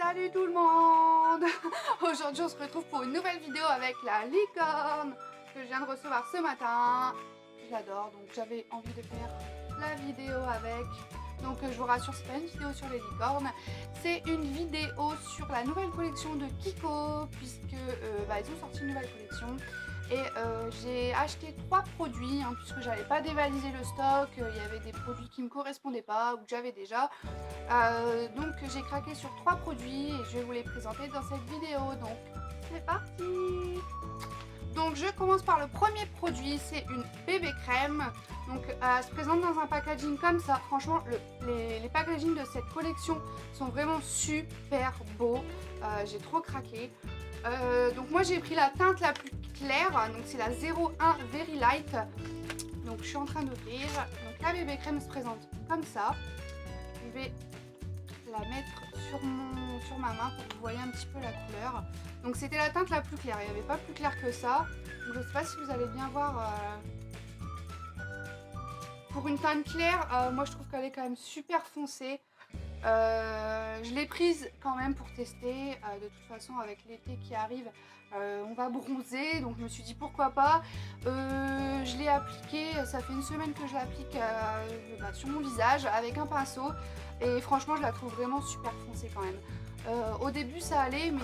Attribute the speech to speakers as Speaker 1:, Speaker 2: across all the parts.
Speaker 1: Salut tout le monde. Aujourd'hui on se retrouve pour une nouvelle vidéo avec la licorne que je viens de recevoir ce matin. Je l'adore, donc j'avais envie de faire la vidéo avec. Donc je vous rassure, c'est pas une vidéo sur les licornes, c'est une vidéo sur la nouvelle collection de Kiko, puisque ils ont sorti une nouvelle collection. Et j'ai acheté 3 produits puisque j'avais pas dévalisé le stock, il y avait des produits qui me correspondaient pas ou que j'avais déjà. Donc j'ai craqué sur 3 produits et je vais vous les présenter dans cette vidéo. Donc c'est parti. Donc je commence par le premier produit, c'est une bébé crème. Donc elle se présente dans un packaging comme ça. Franchement les packagings de cette collection sont vraiment super beaux. J'ai trop craqué. Donc moi j'ai pris la teinte la plus claire, donc c'est la 01 Very Light. Donc je suis en train d'ouvrir. Donc la bébé crème se présente comme ça. Je vais la mettre sur ma main pour que vous voyez un petit peu la couleur. Donc c'était la teinte la plus claire, il n'y avait pas plus clair que ça. Donc je ne sais pas si vous allez bien voir. Pour une teinte claire, moi je trouve qu'elle est quand même super foncée. Je l'ai prise quand même pour tester. De toute façon avec l'été qui arrive, on va bronzer, donc je me suis dit pourquoi pas. Je l'ai appliquée, ça fait une semaine que je l'applique sur mon visage avec un pinceau et franchement je la trouve vraiment super foncée quand même. Au début ça allait, mais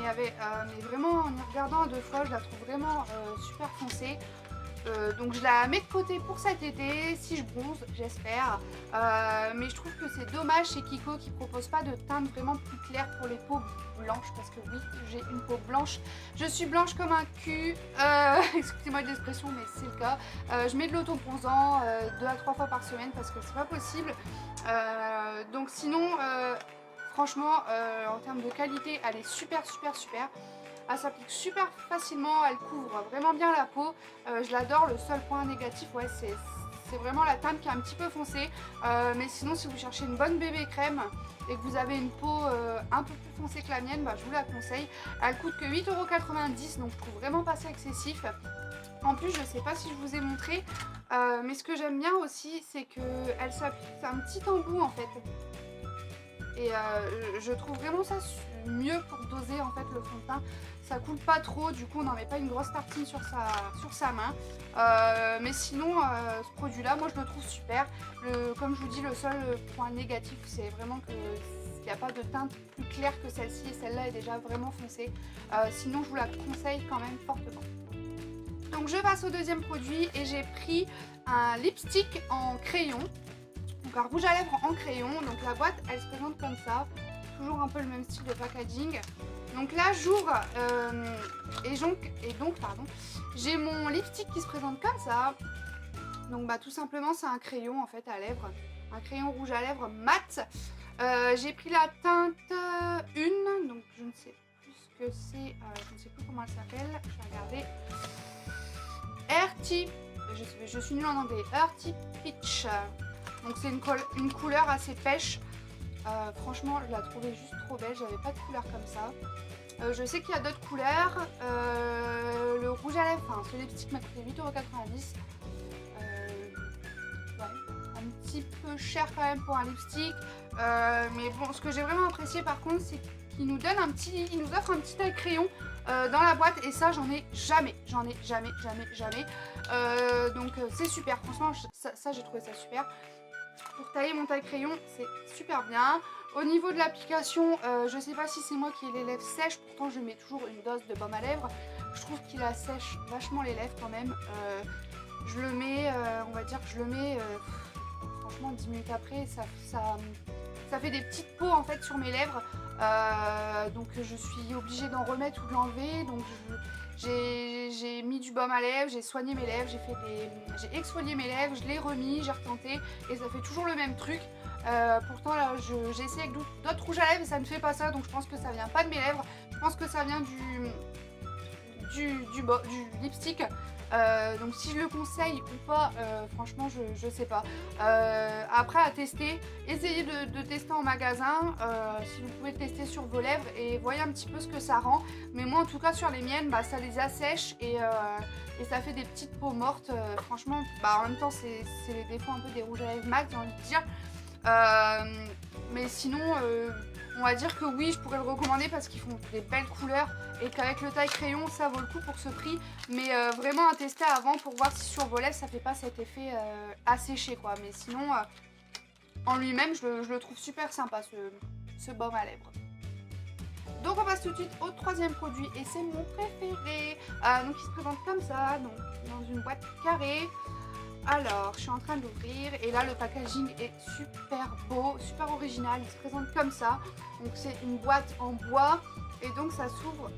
Speaker 1: vraiment en y regardant à 2 fois je la trouve vraiment super foncée. Donc je la mets de côté pour cet été, si je bronze, j'espère. Mais je trouve que c'est dommage chez Kiko qui ne propose pas de teinte vraiment plus claire pour les peaux blanches. Parce que oui, j'ai une peau blanche. Je suis blanche comme un cul. Excusez-moi de l'expression, mais c'est le cas. Je mets de l'auto-bronzant 2 à 3 fois par semaine parce que c'est pas possible. Donc sinon, franchement, en termes de qualité, elle est super. Elle s'applique super facilement, elle couvre vraiment bien la peau. Je l'adore. Le seul point négatif, ouais, c'est vraiment la teinte qui est un petit peu foncée. Mais sinon, si vous cherchez une bonne bébé crème et que vous avez une peau un peu plus foncée que la mienne, je vous la conseille. Elle coûte que 8,90 €, donc je trouve vraiment pas ça excessif. En plus, je sais pas si je vous ai montré, mais ce que j'aime bien aussi, c'est qu'elle s'applique, c'est un petit embout en fait. Et je trouve vraiment ça mieux pour doser en fait le fond de teint. Ça coule pas trop, du coup on n'en met pas une grosse tartine sur sa main. Mais sinon ce produit là, moi je le trouve super. Comme je vous dis, le seul point négatif c'est vraiment qu'il n'y a pas de teinte plus claire que celle-ci, et celle-là est déjà vraiment foncée. Sinon je vous la conseille quand même fortement. Donc je passe au deuxième produit et j'ai pris un lipstick en crayon. Donc un rouge à lèvres en crayon. Donc la boîte elle se présente comme ça. Toujours un peu le même style de packaging. Donc là j'ouvre et donc j'ai mon lipstick qui se présente comme ça. Donc tout simplement c'est un crayon en fait à lèvres. Un crayon rouge à lèvres mat. J'ai pris la teinte 1. Donc je ne sais plus ce que c'est. Je ne sais plus comment elle s'appelle. Je vais regarder. Earthy. Je suis nulle en anglais. Earthy Peach. Donc c'est une couleur assez pêche. Franchement je la trouvais juste trop belle, j'avais pas de couleur comme ça. Je sais qu'il y a d'autres couleurs. Le rouge à lèvres, ce lipstick m'a coûté 8,90 €. Ouais, un petit peu cher quand même pour un lipstick. Mais bon, ce que j'ai vraiment apprécié par contre, c'est qu'il nous offre un petit taille crayon dans la boîte, et ça j'en ai jamais. Donc c'est super, franchement ça j'ai trouvé ça super. Pour tailler mon taille crayon, c'est super bien. Au niveau de l'application, je sais pas si c'est moi qui ai les lèvres sèches, pourtant je mets toujours une dose de baume à lèvres. Je trouve qu'il assèche vachement les lèvres quand même. Je le mets, on va dire que je le mets franchement 10 minutes après, ça fait des petites peaux en fait sur mes lèvres. Donc je suis obligée d'en remettre ou de l'enlever. Donc j'ai mis du baume à lèvres, j'ai soigné mes lèvres, j'ai exfolié mes lèvres, je l'ai remis, j'ai retenté et ça fait toujours le même truc. Pourtant là j'ai essayé avec d'autres rouges à lèvres et ça ne fait pas ça, donc je pense que ça vient pas de mes lèvres, je pense que ça vient du lipstick. Donc si je le conseille ou pas, franchement je sais pas. Après à tester, essayez de tester en magasin, si vous pouvez le tester sur vos lèvres et voyez un petit peu ce que ça rend. Mais moi en tout cas sur les miennes, ça les assèche et ça fait des petites peaux mortes. Franchement, en même temps c'est les défauts un peu des rouges à lèvres mat, j'ai envie de dire. Mais sinon on va dire que oui, je pourrais le recommander parce qu'ils font des belles couleurs et qu'avec le taille crayon, ça vaut le coup pour ce prix. Mais vraiment à tester avant pour voir si sur vos lèvres, ça fait pas cet effet asséché quoi. Mais sinon, en lui-même, je le trouve super sympa ce baume à lèvres. Donc on passe tout de suite au troisième produit et c'est mon préféré. Donc il se présente comme ça, donc dans une boîte carrée. Alors je suis en train d'ouvrir et là le packaging est super beau, super original. Il se présente comme ça. Donc c'est une boîte en bois et donc ça s'ouvre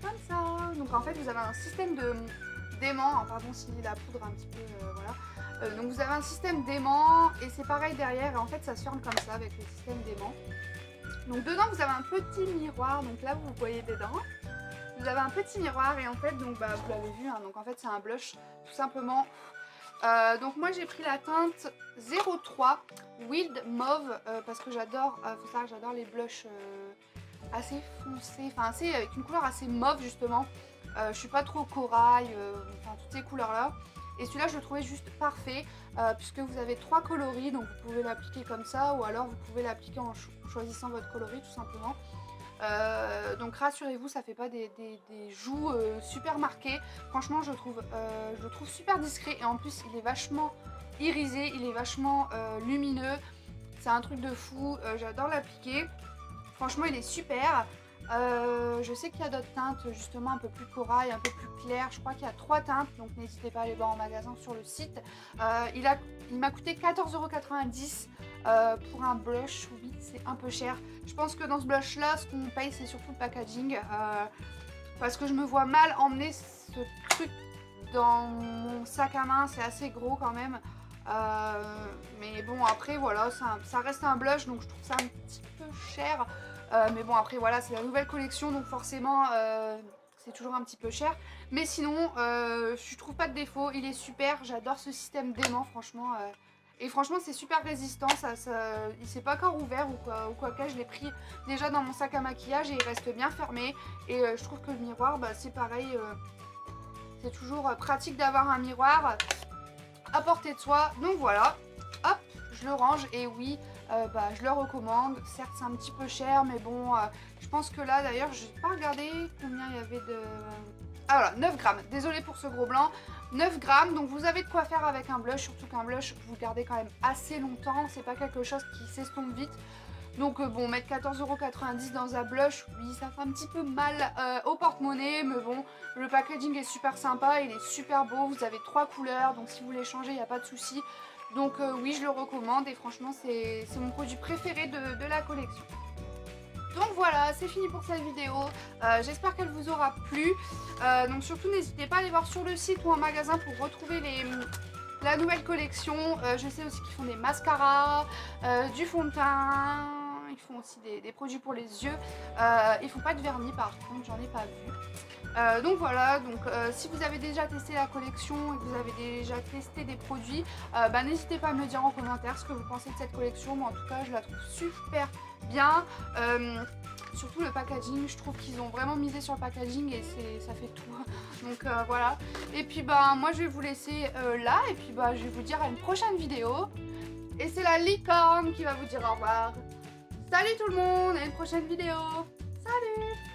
Speaker 1: comme ça. Donc en fait vous avez un système d'aimant, pardon si la poudre un petit peu, voilà. Donc vous avez un système d'aimant et c'est pareil derrière et en fait ça se ferme comme ça avec le système d'aimant. Donc dedans vous avez un petit miroir, donc là vous voyez dedans. Vous avez un petit miroir et en fait donc vous l'avez vu, hein, donc en fait c'est un blush tout simplement. Donc moi j'ai pris la teinte 03 Wild Mauve parce que j'adore, faut savoir que j'adore les blushs assez foncés, enfin assez avec une couleur assez mauve justement. Je suis pas trop corail, enfin toutes ces couleurs là. Et celui-là je le trouvais juste parfait puisque vous avez 3 coloris, donc vous pouvez l'appliquer comme ça ou alors vous pouvez l'appliquer en choisissant votre coloris tout simplement. Donc rassurez-vous, ça fait pas des joues super marquées. Franchement je le trouve super discret et en plus il est vachement irisé, il est vachement lumineux. C'est un truc de fou, j'adore l'appliquer. Franchement il est super. Je sais qu'il y a d'autres teintes justement un peu plus corail, un peu plus clair. Je crois qu'il y a 3 teintes, donc n'hésitez pas à aller voir en magasin sur le site. Il m'a coûté 14,90 € pour un blush. Oui, c'est un peu cher. Je pense que dans ce blush là, ce qu'on paye c'est surtout le packaging. Parce que je me vois mal emmener ce truc dans mon sac à main. C'est assez gros quand même. Mais bon après voilà, ça reste un blush donc je trouve ça un petit peu cher. Mais bon après voilà c'est la nouvelle collection donc forcément c'est toujours un petit peu cher. Mais sinon je trouve pas de défaut, il est super, j'adore ce système d'aimant franchement. Et franchement c'est super résistant, il s'est pas encore ouvert ou quoi que je l'ai pris déjà dans mon sac à maquillage et il reste bien fermé. Et je trouve que le miroir c'est pareil, c'est toujours pratique d'avoir un miroir à portée de soi. Donc voilà, hop je le range et oui. Je le recommande, certes c'est un petit peu cher mais bon je pense que là d'ailleurs je n'ai pas regardé combien il y avait de... Ah voilà 9 grammes, désolé pour ce gros blanc, 9 grammes donc vous avez de quoi faire avec un blush, surtout qu'un blush vous le gardez quand même assez longtemps, c'est pas quelque chose qui s'estompe vite. Donc bon mettre 14,90 € dans un blush, oui ça fait un petit peu mal au porte-monnaie mais bon le packaging est super sympa, il est super beau, vous avez 3 couleurs donc si vous voulez changer il n'y a pas de souci. Donc oui je le recommande et franchement c'est mon produit préféré de la collection. Donc voilà c'est fini pour cette vidéo, j'espère qu'elle vous aura plu. Donc surtout n'hésitez pas à aller voir sur le site ou en magasin pour retrouver la nouvelle collection. Je sais aussi qu'ils font des mascaras, du fond de teint, ils font aussi des produits pour les yeux. Ils font pas de vernis par contre, j'en ai pas vu. Donc voilà, donc si vous avez déjà testé la collection et que vous avez déjà testé des produits, n'hésitez pas à me le dire en commentaire ce que vous pensez de cette collection. Moi en tout cas je la trouve super bien. Surtout le packaging, je trouve qu'ils ont vraiment misé sur le packaging et ça fait tout. Donc voilà. Et puis moi je vais vous laisser là et puis je vais vous dire à une prochaine vidéo. Et c'est la licorne qui va vous dire au revoir. Salut tout le monde, à une prochaine vidéo. Salut!